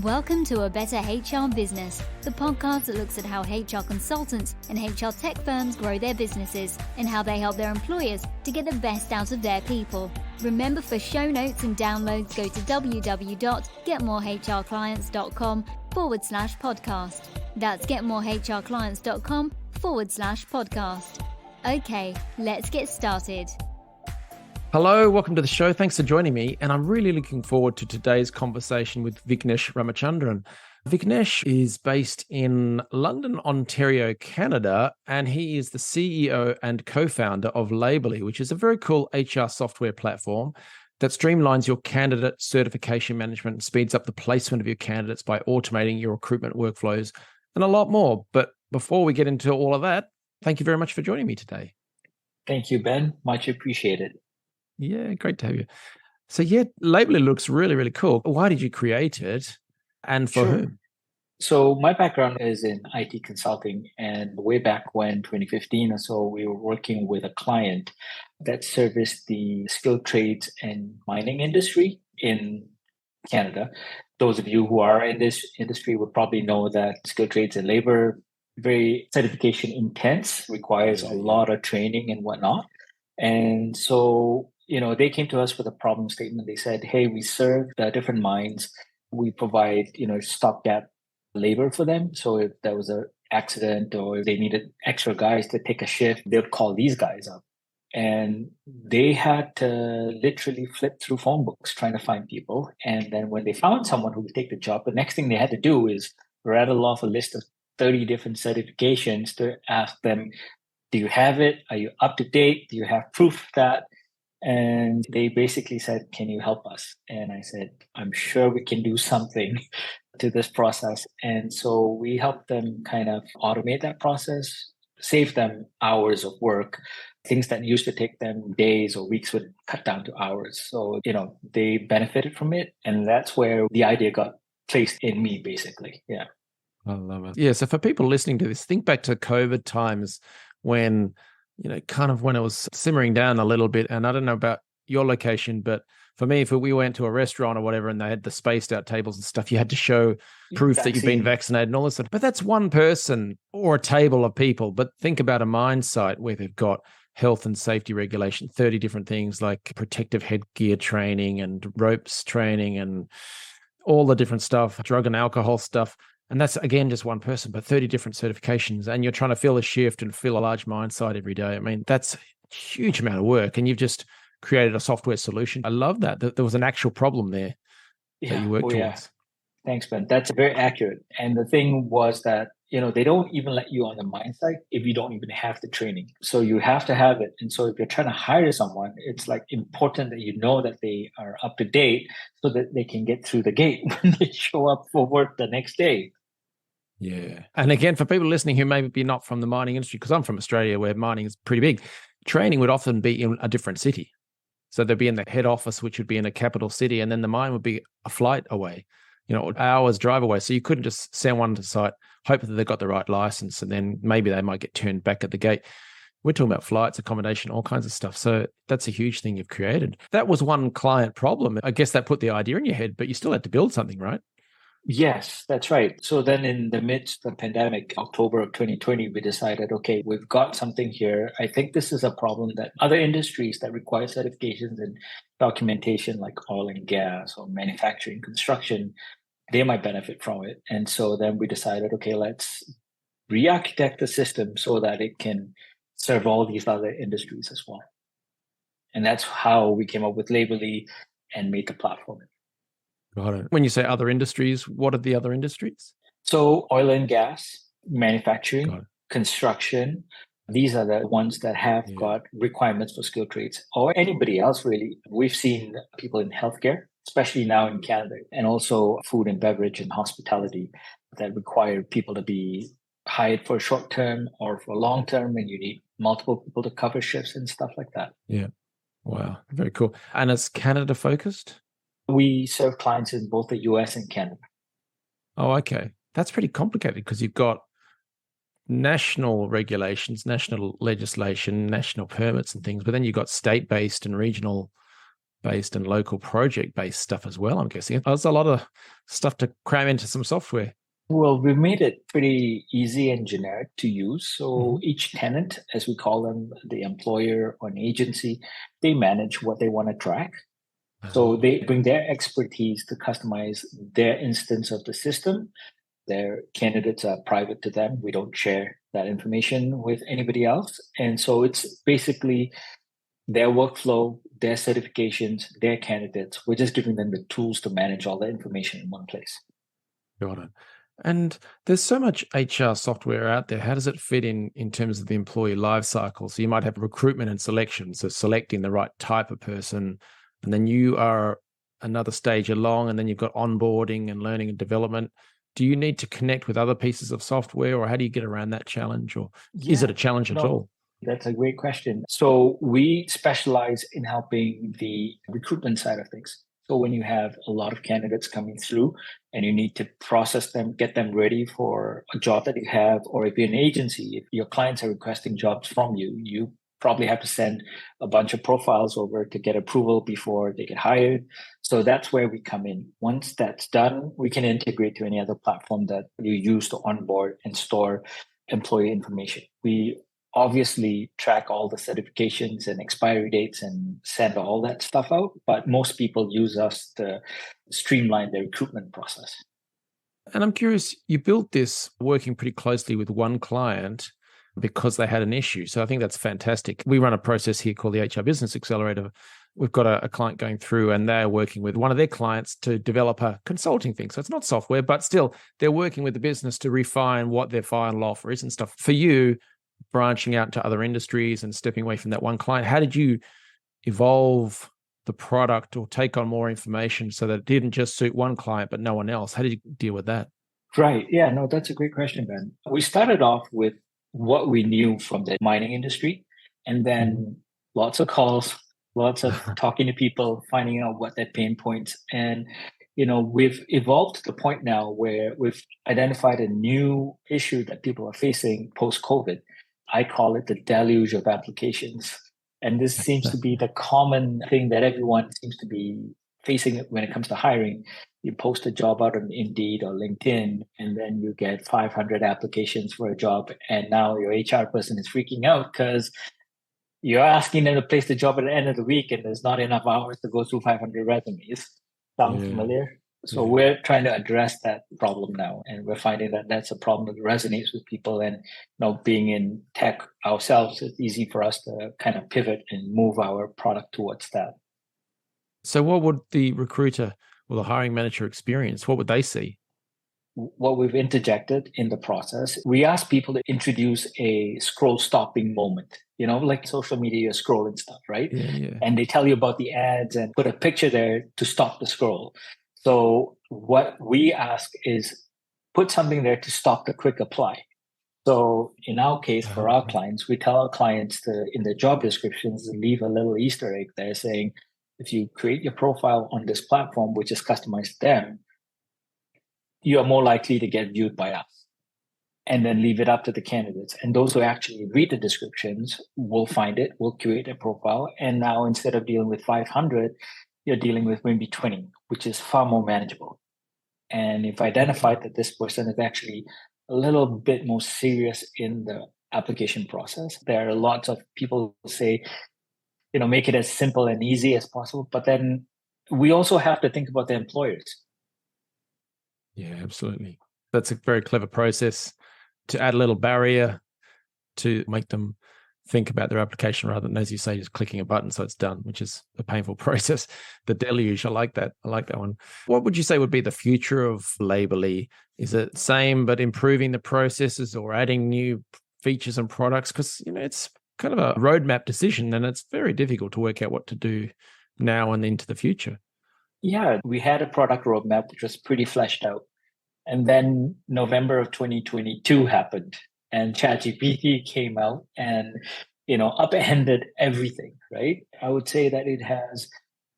Welcome to A Better HR Business, the podcast that looks at how HR consultants and HR tech firms grow their businesses and how they help their employers to get the best out of their people. Remember, for show notes and downloads, go to www.getmorehrclients.com/podcast. That's getmorehrclients.com/podcast. Okay, let's get started. Hello, welcome to the show. Thanks for joining me. And I'm really looking forward to today's conversation with Vicknesh Ramachandran. Vicknesh is based in London, Ontario, Canada, and he is the CEO and co-founder of Labelly, which is a very cool HR software platform that streamlines your candidate certification management and speeds up the placement of your candidates by automating your recruitment workflows and a lot more. But before we get into all of that, thank you very much for joining me today. Thank you, Ben. Much appreciated. Yeah, great to have you. So Labelly looks really, really cool. Why did you create it and for whom? So my background is in IT consulting, and way back when, 2015 or so, we were working with a client that serviced the skilled trades and mining industry in Canada. Those of you who are in this industry would probably know that skilled trades and labor, very certification intense, requires a lot of training and whatnot. And so they came to us with a problem statement. They said, hey, we serve the different mines. We provide, stopgap labor for them. So if there was an accident or if they needed extra guys to take a shift, they would call these guys up. And they had to literally flip through phone books trying to find people. And then when they found someone who would take the job, the next thing they had to do is rattle off a list of 30 different certifications to ask them, do you have it? Are you up to date? Do you have proof of that? And they basically said, can you help us? And I said, I'm sure we can do something to this process. And so we helped them kind of automate that process, save them hours of work. Things that used to take them days or weeks would cut down to hours. So, they benefited from it. And that's where the idea got placed in me, basically. Yeah. I love it. Yeah. So for people listening to this, think back to COVID times when when it was simmering down a little bit. And I don't know about your location, but for me, if we went to a restaurant or whatever and they had the spaced out tables and stuff, you had to show proof that you've been vaccinated and all this stuff. But that's one person or a table of people. But think about a mine site where they've got health and safety regulation, 30 different things like protective headgear training and ropes training and all the different stuff, drug and alcohol stuff. And that's, again, just one person, but 30 different certifications. And you're trying to fill a shift and fill a large mine site every day. I mean, that's a huge amount of work. And you've just created a software solution. I love that there was an actual problem there that you worked towards. Yeah. Thanks, Ben. That's very accurate. And the thing was that, they don't even let you on the mine site if you don't even have the training. So you have to have it. And so if you're trying to hire someone, it's like important that you know that they are up to date so that they can get through the gate when they show up for work the next day. Yeah. And again, for people listening who maybe be not from the mining industry, because I'm from Australia where mining is pretty big, training would often be in a different city. So they'd be in the head office, which would be in a capital city, and then the mine would be a flight away, hours drive away. So you couldn't just send one to site, hope that they got the right license, and then maybe they might get turned back at the gate. We're talking about flights, accommodation, all kinds of stuff. So that's a huge thing you've created. That was one client problem. I guess that put the idea in your head, but you still had to build something, right? Yes, that's right. So then in the midst of the pandemic, October of 2020, we decided, okay, we've got something here. I think this is a problem that other industries that require certifications and documentation like oil and gas or manufacturing, construction, they might benefit from it. And so then we decided, okay, let's re-architect the system so that it can serve all these other industries as well. And that's how we came up with Labelly and made the platform. Got it. When you say other industries, what are the other industries? So oil and gas, manufacturing, construction, these are the ones that have got requirements for skilled trades, or anybody else really. We've seen people in healthcare, especially now in Canada, and also food and beverage and hospitality that require people to be hired for short term or for long term, and you need multiple people to cover shifts and stuff like that. Yeah. Wow. Very cool. And it's Canada focused? We serve clients in both the US and Canada. Oh, okay. That's pretty complicated because you've got national regulations, national legislation, national permits and things, but then you've got state-based and regional based and local project based stuff as well, I'm guessing. There's a lot of stuff to cram into some software. Well, we've made it pretty easy and generic to use. So each tenant, as we call them, the employer or an agency, they manage what they want to track. So they bring their expertise to customize their instance of the system. Their candidates are private to them. We don't share that information with anybody else. And so it's basically their workflow, their certifications, their candidates. We're just giving them the tools to manage all the information in one place. Got it. And there's so much HR software out there. How does it fit in terms of the employee life cycle? So you might have recruitment and selection, so selecting the right type of person, and then you are another stage along, and then you've got onboarding and learning and development. Do you need to connect with other pieces of software, or how do you get around that challenge, or is it a challenge at all? That's a great question. So we specialize in helping the recruitment side of things. So when you have a lot of candidates coming through and you need to process them, get them ready for a job that you have, or if you're an agency, if your clients are requesting jobs from you, you probably have to send a bunch of profiles over to get approval before they get hired. So that's where we come in. Once that's done, we can integrate to any other platform that you use to onboard and store employee information. We obviously track all the certifications and expiry dates and send all that stuff out, but most people use us to streamline the recruitment process. And I'm curious, you built this working pretty closely with one client because they had an issue. So I think that's fantastic. We run a process here called the HR Business Accelerator. We've got a client going through and they're working with one of their clients to develop a consulting thing. So it's not software, but still they're working with the business to refine what their final offer is and stuff. For you, branching out to other industries and stepping away from that one client, how did you evolve the product or take on more information so that it didn't just suit one client but no one else? How did you deal with that? Right. Yeah, no, that's a great question, Ben. We started off with what we knew from the mining industry, and then lots of calls, lots of talking to people, finding out what their pain points. And, we've evolved to the point now where we've identified a new issue that people are facing post-COVID. I call it the deluge of applications. And this seems to be the common thing that everyone seems to be facing when it comes to hiring. You post a job out on Indeed or LinkedIn, and then you get 500 applications for a job. And now your HR person is freaking out because you're asking them to place the job at the end of the week and there's not enough hours to go through 500 resumes. Sound familiar? So we're trying to address that problem now, and we're finding that that's a problem that resonates with people. And being in tech ourselves, it's easy for us to kind of pivot and move our product towards that. So what would the recruiter or the hiring manager experience? What would they see? What we've interjected in the process, we ask people to introduce a scroll stopping moment, like social media, you're scrolling stuff, right? Yeah. And they tell you about the ads and put a picture there to stop the scroll. So what we ask is put something there to stop the quick apply. So in our case, for our clients, we tell our clients to, in their job descriptions, leave a little Easter egg there saying, if you create your profile on this platform, which is customized to them, you are more likely to get viewed by us. And then leave it up to the candidates. And those who actually read the descriptions will find it, will create a profile. And now instead of dealing with 500, you're dealing with maybe 20, which is far more manageable. And if identified that this person is actually a little bit more serious in the application process, there are lots of people who say, make it as simple and easy as possible. But then we also have to think about the employers. Yeah, absolutely. That's a very clever process to add a little barrier to make them think about their application rather than, as you say, just clicking a button so it's done, which is a painful process. The deluge, I like that. I like that one. What would you say would be the future of Labourly? Is it same but improving the processes or adding new features and products? Because, it's kind of a roadmap decision and it's very difficult to work out what to do now and into the future. Yeah, we had a product roadmap which was pretty fleshed out. And then November of 2022 happened and ChatGPT came out and, upended everything, right? I would say that it has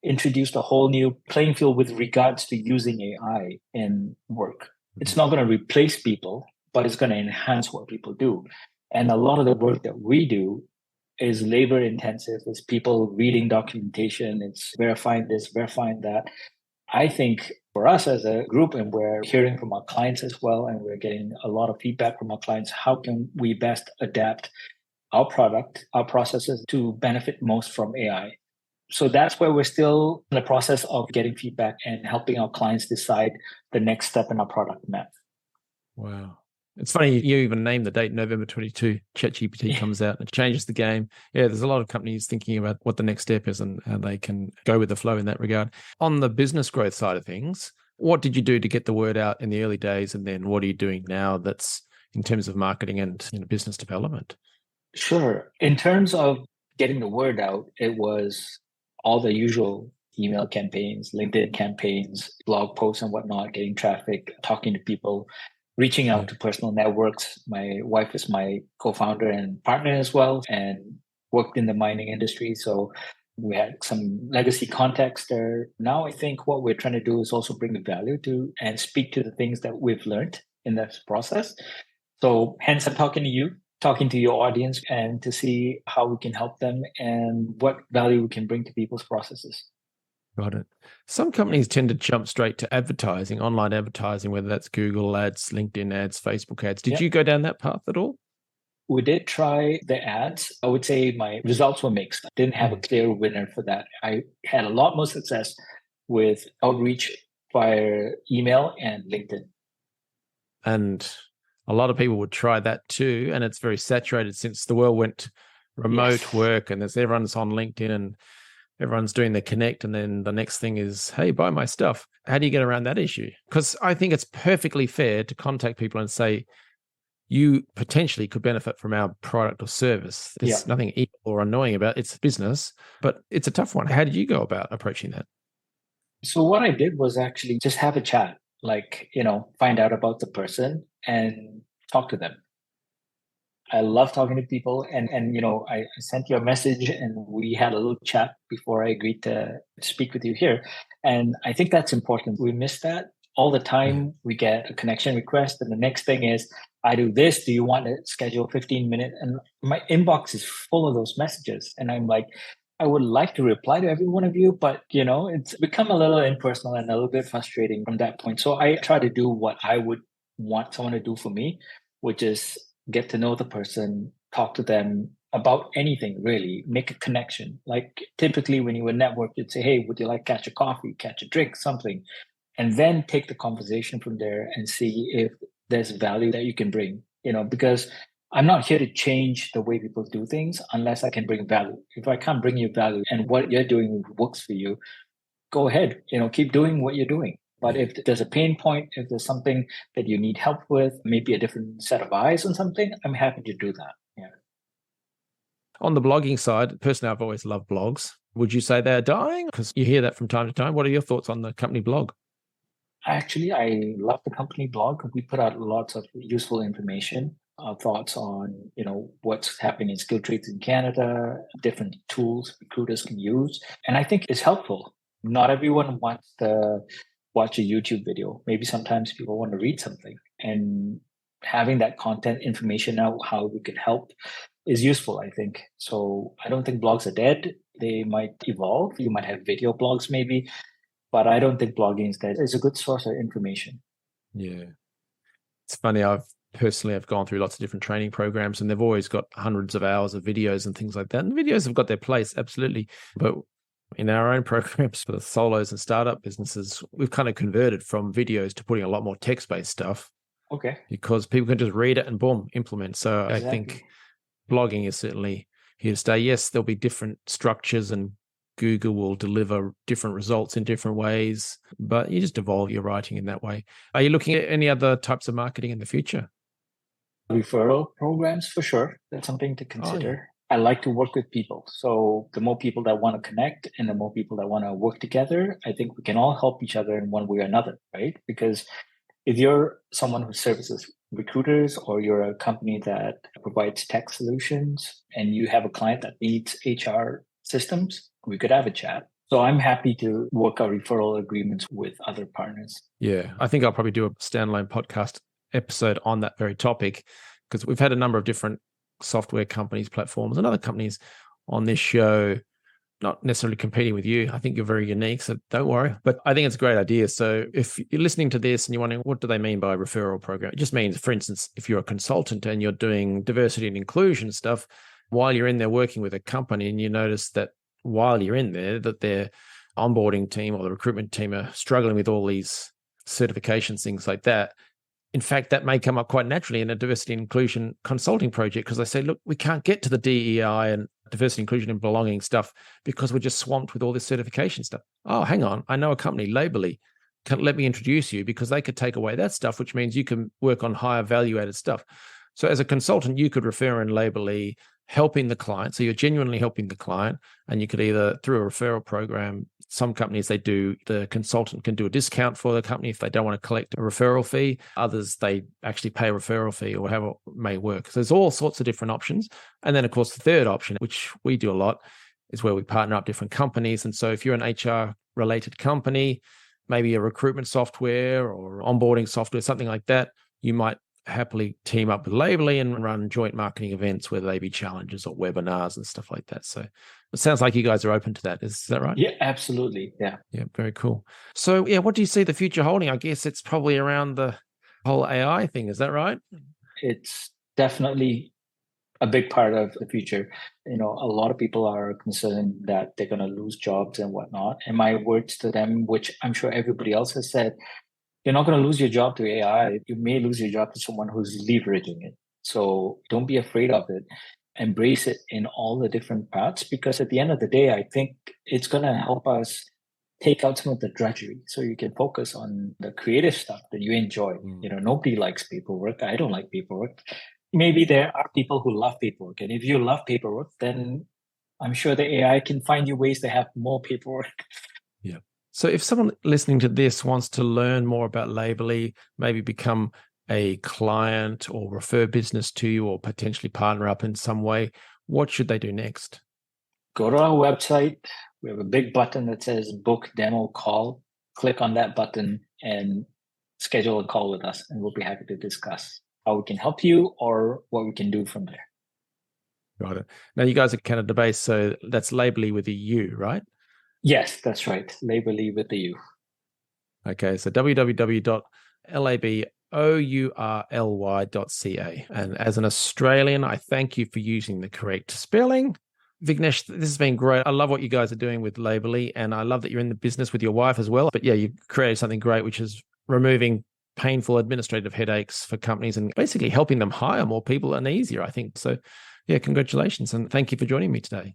introduced a whole new playing field with regards to using AI in work. It's not going to replace people, but it's going to enhance what people do. And a lot of the work that we do is labor intensive. It's people reading documentation. It's verifying this, verifying that. I think for us as a group, and we're hearing from our clients as well, and we're getting a lot of feedback from our clients, how can we best adapt our product, our processes to benefit most from AI? So that's where we're still in the process of getting feedback and helping our clients decide the next step in our product map. Wow. It's funny, you even named the date, November 22, ChatGPT comes out and it changes the game. Yeah, there's a lot of companies thinking about what the next step is and how they can go with the flow in that regard. On the business growth side of things, what did you do to get the word out in the early days? And then what are you doing now that's in terms of marketing and business development? Sure. In terms of getting the word out, it was all the usual email campaigns, LinkedIn campaigns, blog posts and whatnot, getting traffic, talking to people, reaching out to personal networks. My wife is my co-founder and partner as well, and worked in the mining industry. So we had some legacy context there. Now I think what we're trying to do is also bring the value to and speak to the things that we've learned in this process. So hence I'm talking to you, talking to your audience, and to see how we can help them and what value we can bring to people's processes. Got it. Some companies tend to jump straight to advertising, online advertising, whether that's Google ads, LinkedIn ads, Facebook ads. Did you go down that path at all? We did try the ads. I would say my results were mixed. I didn't have a clear winner for that. I had a lot more success with outreach via email and LinkedIn. And a lot of people would try that too. And it's very saturated since the world went remote work and everyone's on LinkedIn and everyone's doing the connect, and then the next thing is, hey, buy my stuff. How do you get around that issue? Because I think it's perfectly fair to contact people and say, you potentially could benefit from our product or service. There's nothing evil or annoying about it. It's business, but it's a tough one. How did you go about approaching that? So what I did was actually just have a chat, find out about the person and talk to them. I love talking to people, and I sent you a message and we had a little chat before I agreed to speak with you here. And I think that's important. We miss that all the time. We get a connection request and the next thing is, I do this. Do you want to schedule 15-minute? And my inbox is full of those messages. And I'm like, I would like to reply to every one of you, but it's become a little impersonal and a little bit frustrating from that point. So I try to do what I would want someone to do for me, which is get to know the person, talk to them about anything, really, make a connection. Like typically when you would network, you'd say, hey, would you like to catch a coffee, catch a drink, something? And then take the conversation from there and see if there's value that you can bring, because I'm not here to change the way people do things unless I can bring value. If I can't bring you value and what you're doing works for you, go ahead, keep doing what you're doing. But if there's a pain point, if there's something that you need help with, maybe a different set of eyes on something, I'm happy to do that. Yeah. On the blogging side, personally, I've always loved blogs. Would you say they're dying? Because you hear that from time to time. What are your thoughts on the company blog? Actually, I love the company blog. We put out lots of useful information, our thoughts on, what's happening in skilled trades in Canada, different tools recruiters can use. And I think it's helpful. Not everyone wants to watch a YouTube video. Maybe sometimes people want to read something, and having that content information out, how we could help is useful, I think. So I don't think blogs are dead. They might evolve. You might have video blogs maybe, but I don't think blogging is dead. It's a good source of information. Yeah. It's funny. I've gone through lots of different training programs and they've always got hundreds of hours of videos and things like that. And the videos have got their place, absolutely. But in our own programs for the solos and startup businesses, we've kind of converted from videos to putting a lot more text-based stuff. Okay. Because people can just read it and boom, implement. So exactly. I think blogging is certainly here to stay. Yes, there'll be different structures and Google will deliver different results in different ways, but you just evolve your writing in that way. Are you looking at any other types of marketing in the future? Referral programs, for sure. That's something to consider. Oh, yeah. I like to work with people. So the more people that want to connect and the more people that want to work together, I think we can all help each other in one way or another, right? Because if you're someone who services recruiters or you're a company that provides tech solutions and you have a client that needs HR systems, we could have a chat. So I'm happy to work out referral agreements with other partners. Yeah, I think I'll probably do a standalone podcast episode on that very topic because we've had a number of different software companies, platforms, and other companies on this show, not necessarily competing with you. I think you're very unique, so don't worry. But I think it's a great idea. So if you're listening to this and you're wondering, what do they mean by a referral program? It just means, for instance, if you're a consultant and you're doing diversity and inclusion stuff, while you're in there working with a company and you notice that while you're in there, that their onboarding team or the recruitment team are struggling with all these certifications, things like that. In fact, that may come up quite naturally in a diversity and inclusion consulting project, because they say, look, we can't get to the DEI and diversity, inclusion, and belonging stuff because we're just swamped with all this certification stuff. Oh, hang on. I know a company, Laborly. Let me introduce you, because they could take away that stuff, which means you can work on higher value added stuff. So as a consultant, you could refer in Laborly, helping the client. So you're genuinely helping the client, and you could either, through a referral program, some companies, the consultant can do a discount for the company if they don't want to collect a referral fee. Others, they actually pay a referral fee, or however it may work. So there's all sorts of different options. And then, of course, the third option, which we do a lot, is where we partner up different companies. And so if you're an HR related company, maybe a recruitment software or onboarding software, something like that, you might happily team up with Laborly and run joint marketing events, whether they be challenges or webinars and stuff like that. So it sounds like you guys are open to that. Is that right? Yeah, absolutely. Yeah. Yeah, very cool. So yeah, what do you see the future holding? I guess it's probably around the whole AI thing. Is that right? It's definitely a big part of the future. A lot of people are concerned that they're going to lose jobs and whatnot. And my words to them, which I'm sure everybody else has said, you're not going to lose your job to AI. You may lose your job to someone who's leveraging it. So don't be afraid of it. Embrace it in all the different parts, because at the end of the day, I think it's going to help us take out some of the drudgery, so you can focus on the creative stuff that you enjoy. Nobody likes paperwork. I don't like paperwork. Maybe there are people who love paperwork. And if you love paperwork, then I'm sure the AI can find you ways to have more paperwork. Yeah. So if someone listening to this wants to learn more about Laborly, maybe become a client or refer business to you, or potentially partner up in some way, what should they do next? Go to our website. We have a big button that says book demo call. Click on that button and schedule a call with us, and we'll be happy to discuss how we can help you or what we can do from there. Got it. Now, you guys are Canada-based, so that's Laborly with a U, right? Yes, that's right. Laborly with the U. Okay, so www.laborly.ca. And as an Australian, I thank you for using the correct spelling. Vicknesh, this has been great. I love what you guys are doing with Laborly, and I love that you're in the business with your wife as well. But yeah, you created something great, which is removing painful administrative headaches for companies and basically helping them hire more people and easier, I think. So yeah, congratulations, and thank you for joining me today.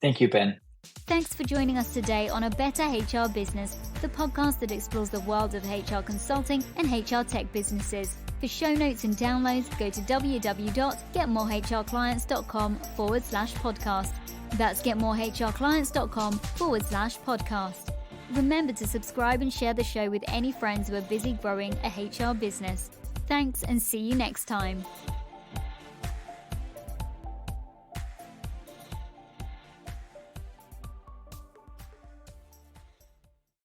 Thank you, Ben. Thanks for joining us today on A Better HR Business, the podcast that explores the world of HR consulting and HR tech businesses. For show notes and downloads, go to www.getmorehrclients.com/podcast. That's getmorehrclients.com/podcast. Remember to subscribe and share the show with any friends who are busy growing a HR business. Thanks, and see you next time.